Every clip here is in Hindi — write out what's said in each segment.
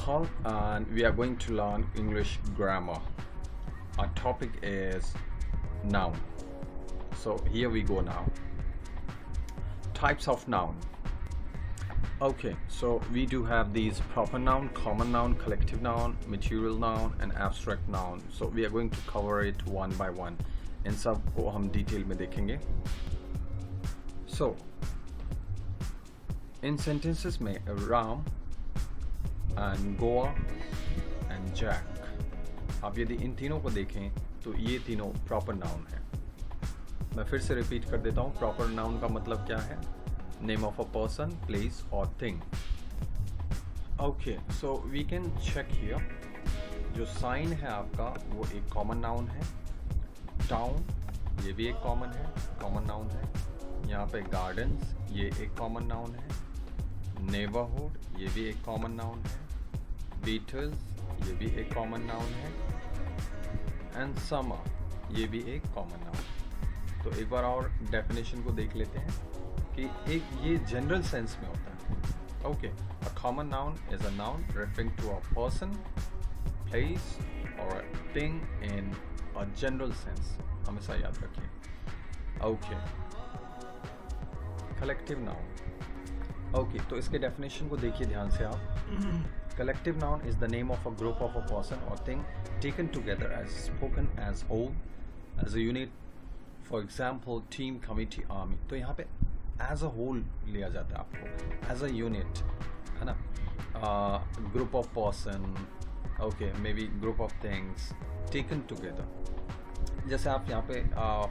Nihal, and we are going to learn English grammar. Our topic is noun. So here we go now. Types of noun. Okay, so we do have these proper noun, common noun, collective noun, material noun and abstract noun. So we are going to cover it one by one. इन सब को हम डिटेल में देखेंगे. So in sentences में Ram and Goa and Jack. अब यदि इन तीनों को देखें तो ये तीनों प्रॉपर नाउन हैं. मैं फिर से रिपीट कर देता हूँ. प्रॉपर नाउन का मतलब क्या है? Name of a person, place और thing. Okay, so we can check here. जो साइन है आपका वो एक कॉमन नाउन है. टाउन ये भी एक कॉमन नाउन है. यहाँ पे गार्डन्स ये एक कॉमन नाउन है. नेबरहुड ये भी एक कॉमन नाउन है. बीटल्स ये भी एक कॉमन नाउन है. एंड समर ये भी एक कॉमन नाउन है. तो एक बार और डेफिनेशन को देख लेते हैं कि एक ये जनरल सेंस में होता है. Okay, a common noun is a noun referring to a person, place और a thing in a general sense. हमेशा याद रखिए. Okay, collective noun. ओके, तो इसके डेफिनेशन को देखिए ध्यान से आप. Collective noun is the name of a group of a person or thing taken together as spoken as whole, as a unit. For example, team, committee, army. तो यहाँ पे as a whole लिया जाता है आपको, as a unit, है ना? Group of person, okay, maybe group of things taken together. जैसे आप यहाँ पे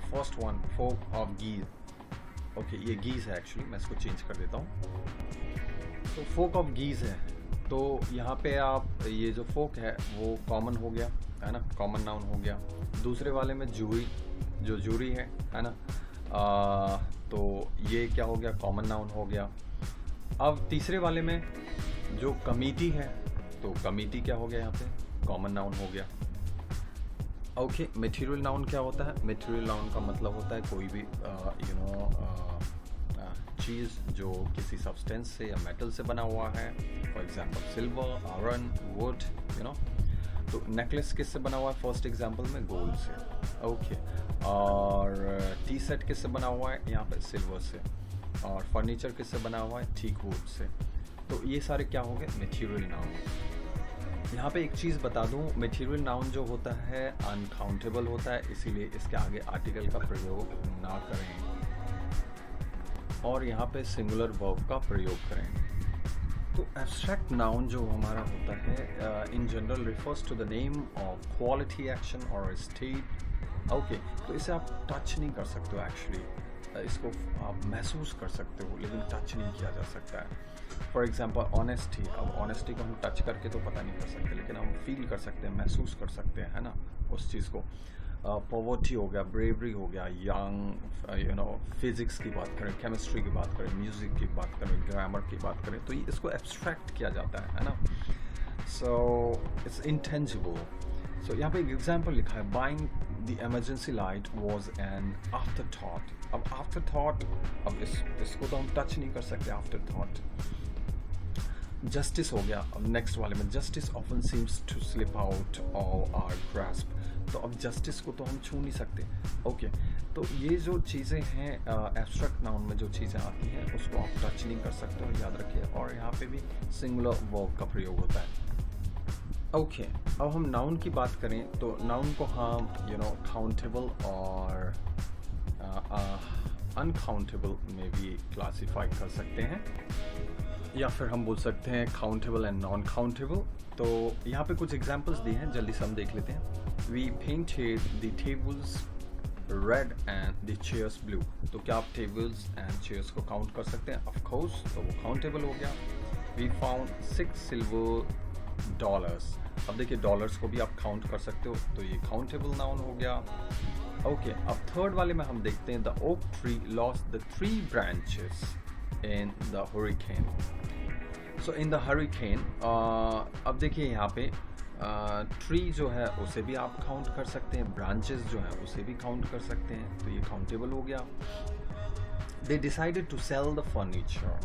first one, folk of geese. Okay, ये geese है actually, मैं इसको change कर देता हूँ. तो folk of geese है. तो यहाँ पे आप ये जो फोक है वो कॉमन हो गया, है ना? कॉमन नाउन हो गया. दूसरे वाले में जूरी, जो जूरी है ना? तो ये क्या हो गया? कॉमन नाउन हो गया. अब तीसरे वाले में जो कमिटी है तो कमिटी क्या हो गया? यहाँ पे कॉमन नाउन हो गया. ओके, मटेरियल नाउन क्या होता है? मटेरियल नाउन का मतलब होता है कोई भी चीज़ जो किसी सब्सटेंस से या मेटल से बना हुआ है. For example silver, iron, would, तो नेकलेस किससे बना हुआ है? फर्स्ट एग्जांपल में गोल्ड से. ओके, और टी सेट किससे बना हुआ है? यहाँ पे सिल्वर से. और फर्नीचर किससे बना हुआ है? थीक वुड से. तो ये सारे क्या हो गए? Material noun. यहाँ पे एक चीज़ बता दूँ, मटेरियल नाउन जो होता है अनकाउंटेबल होता है, इसीलिए इसके आगे आर्टिकल का प्रयोग ना करें और यहाँ पे सिंगुलर वर्ब का प्रयोग करें. तो एब्स्ट्रैक्ट नाउन जो हमारा होता है in general refers to the name of quality, action और स्टेट. ओके, तो इसे आप टच नहीं कर सकते हो एक्चुअली. इसको आप महसूस कर सकते हो लेकिन टच नहीं किया जा सकता है. For example honesty. अब ऑनेस्टी को हम टच करके तो पता नहीं कर सकते लेकिन हम फील कर सकते हैं, महसूस कर सकते हैं, है ना, उस चीज़ को. पॉवर्टी हो गया, ब्रेवरी हो गया, यंग, फिजिक्स की बात करें, केमिस्ट्री की बात करें, म्यूजिक की बात करें, ग्रामर की बात करें, तो इसको एब्स्ट्रैक्ट किया जाता है ना. So it's intangible. सो यहाँ पे एक एग्जांपल लिखा है, buying the emergency light was an after thought. अब आफ्टर थॉट, अब इसको तो हम टच नहीं कर सकते. After thought. जस्टिस हो गया. अब नेक्स्ट वाले में, justice often seems to slip out of our grasp. तो अब जस्टिस को तो हम छू नहीं सकते. ओके, तो ये जो चीज़ें हैं एब्स्ट्रैक्ट नाउन में जो चीज़ें आती हैं उसको आप टच नहीं कर सकते हो, याद रखिए. और यहाँ पे भी सिंगुलर वर्ब का प्रयोग होता है. ओके, अब हम नाउन की बात करें तो नाउन को हम काउंटेबल और अनकाउंटेबल में भी क्लासीफाई कर सकते हैं, या फिर हम बोल सकते हैं काउंटेबल एंड नॉन काउंटेबल. तो यहाँ पे कुछ एग्जांपल्स दिए हैं, जल्दी से हम देख लेते हैं. We painted the tables red and the chairs blue. तो क्या आप टेबल्स एंड चेयर्स को काउंट कर सकते हैं? ऑफ कोर्स, तो वो काउंटेबल हो गया. We found 6 silver dollars. अब देखिए डॉलर्स को भी आप काउंट कर सकते हो, तो ये काउंटेबल नाउन हो गया. ओके, अब थर्ड वाले में हम देखते हैं, the oak tree lost the 3 branches in the hurricane. So in the hurricane, अब देखिए यहाँ पे ट्री जो है उसे भी आप काउंट कर सकते हैं, ब्रांचेस जो है उसे भी काउंट कर सकते हैं, तो ये काउंटेबल हो गया. They decided to sell the furniture.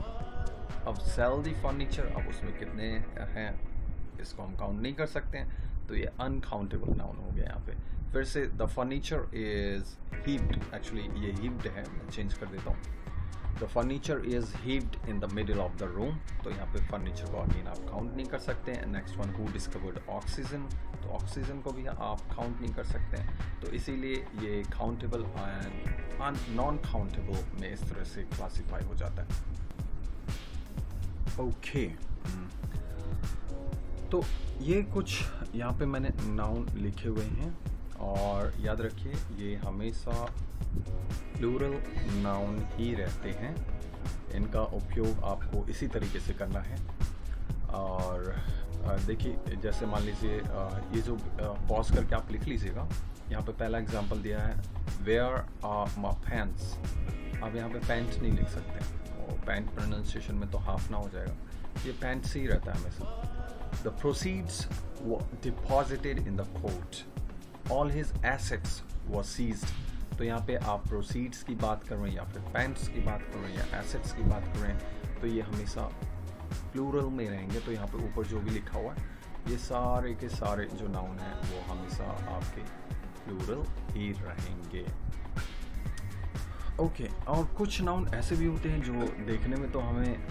अब सेल द फर्नीचर, अब उसमें कितने हैं? इसको हम काउंट नहीं कर सकते हैं, तो ये अनकाउंटेबल नाउन हो गया यहाँ पे। फिर से the furniture is heaped, actually ये हीप्ड है, मैं चेंज कर देता हूँ। The furniture is heaped in the middle of the room, तो यहाँ पे फर्नीचर को अगेन आप काउंट नहीं कर सकते हैं। Next one, who discovered oxygen, तो ऑक्सीजन को भी आप काउंट नहीं कर सकते हैं, तो इसीलिए ये काउंटेबल एंड नॉन काउंटेबल में इस तरह से क्लासीफाई हो जाता है। ओके तो ये कुछ यहाँ पे मैंने नाउन लिखे हुए हैं, और याद रखिए ये हमेशा प्लूरल नाउन ही रहते हैं, इनका उपयोग आपको इसी तरीके से करना है। और देखिए जैसे मान लीजिए ये जो पॉज करके आप लिख लीजिएगा, यहाँ पे पहला एग्जांपल दिया है वेयर आर माय पैंट्स, आप यहाँ पे पैंट नहीं लिख सकते, और पैंट प्रोनाउंसिएशन में तो हाफ ना हो जाएगा, ये पैंट्स ही रहता है हमेशा। The proceeds were deposited in the court, all his assets were seized, तो यहाँ पे आप प्रोसीड्स की बात कर रहे हैं या फिर पैंट्स की बात कर रहे हैं या एसेट्स की बात कर रहे हैं, तो ये हमेशा प्लूरल में रहेंगे। तो यहाँ पे ऊपर जो भी लिखा हुआ है ये सारे के सारे जो नाउन हैं वो हमेशा आपके प्लूरल ही रहेंगे। ओके और कुछ नाउन ऐसे भी होते हैं जो देखने में तो हमें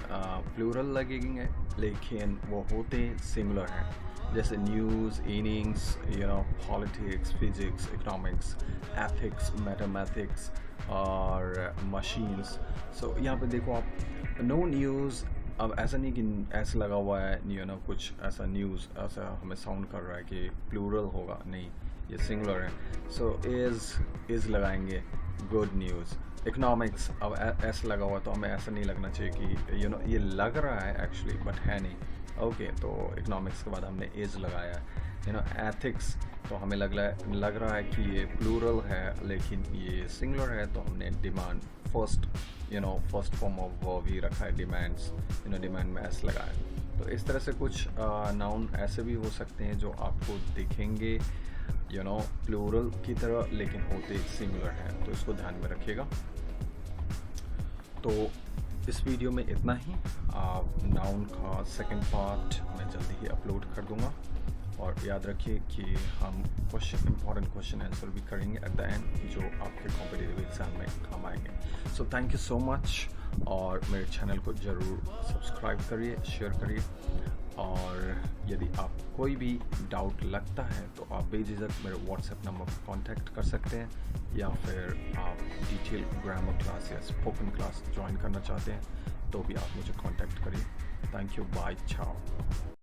प्लूरल लगेंगे, लेकिन वो होते सिंगुलर हैं, जैसे news, innings, politics, physics, economics, ethics, mathematics और मशीन्स। सो यहाँ पे देखो आप, नो न्यूज़, अब ऐसा नहीं कि ऐसा लगा हुआ है कुछ ऐसा न्यूज़ ऐसा हमें साउंड कर रहा है कि प्लूरल होगा, नहीं, ये सिंगुलर है। सो इज़ लगाएंगे, गुड न्यूज़। इकोनॉमिक्स, अब ऐसा लगा हुआ तो हमें ऐसा नहीं लगना चाहिए कि ये लग रहा है एक्चुअली बट है नहीं। ओके तो इकोनॉमिक्स के बाद हमने इज़ लगाया है। एथिक्स, तो हमें लग रहा है कि ये प्लूरल है लेकिन ये सिंगुलर है, तो हमने demand first form of verb ही रखा है, डिमांड्स, डिमांड में एस लगाया। तो इस तरह से कुछ नाउन ऐसे भी हो सकते हैं जो आपको दिखेंगे प्लूरल की तरह लेकिन होते सिंगुलर हैं, तो इसको ध्यान में रखिएगा। तो इस वीडियो में इतना ही। नाउन का सेकंड पार्ट मैं जल्दी ही अपलोड कर दूंगा, और याद रखिए कि हम इम्पॉर्टेंट क्वेश्चन आंसर भी करेंगे एट द एंड, जो आपके कॉम्पिटिटिव एग्जाम में काम आएंगे। So thank you so much, और मेरे चैनल को ज़रूर सब्सक्राइब करिए, शेयर करिए, और यदि आप कोई भी डाउट लगता है तो आप बेझिझक मेरे व्हाट्सएप नंबर पर कांटेक्ट कर सकते हैं, या फिर आप डिटेल ग्रामर क्लास या स्पोकन क्लास ज्वाइन करना चाहते हैं तो भी आप मुझे कांटेक्ट करिए। थैंक यू, बाय, चाओ।